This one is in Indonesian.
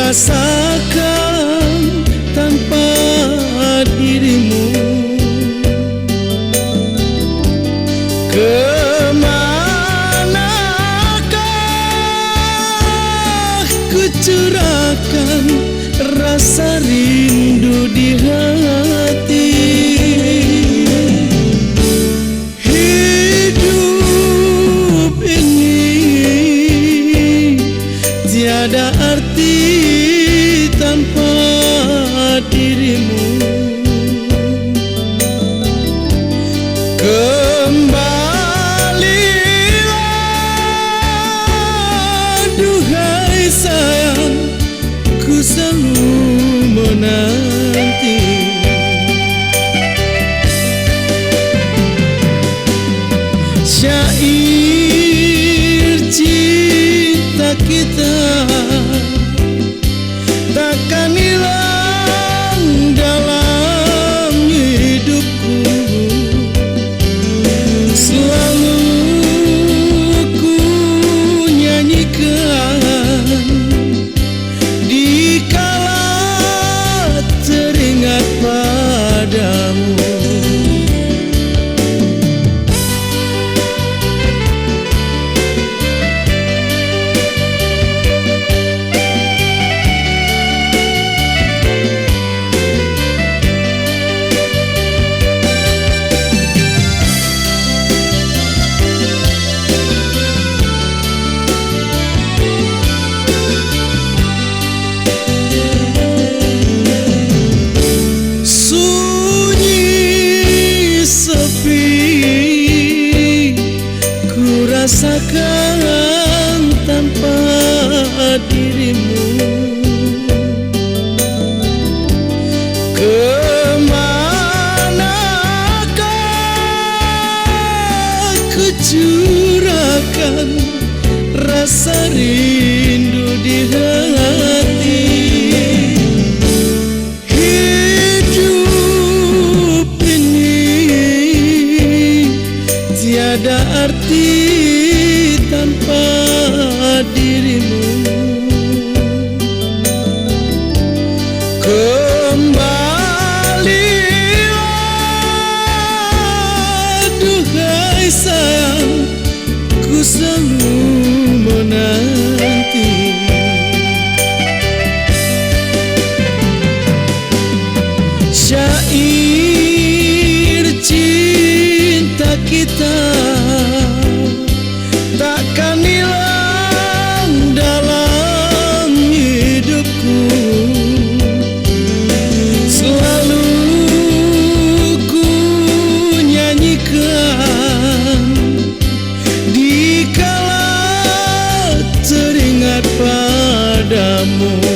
rasakan tanpa dirimu. Kemanakah ku curahkan rasa rindu di hati? Hidup ini tiada arti tanpa dirimu. Kembalilah duhai sayang, ku selalu menanti. Syair cinta kita takkan hilang dalam hidupku. Selalu ku nyanyikan dikala teringat padamu. Rasakan tanpa dirimu. Kemanakah ku curahkan rasa rindu di hati? Hidup ini tiada arti tanpa dirimu. Kembalilah duhai sayang, ku selalu menanti. Syair cinta kita takkan hilang dalam hidupku. Selalu ku nyanyikan dikala teringat padamu.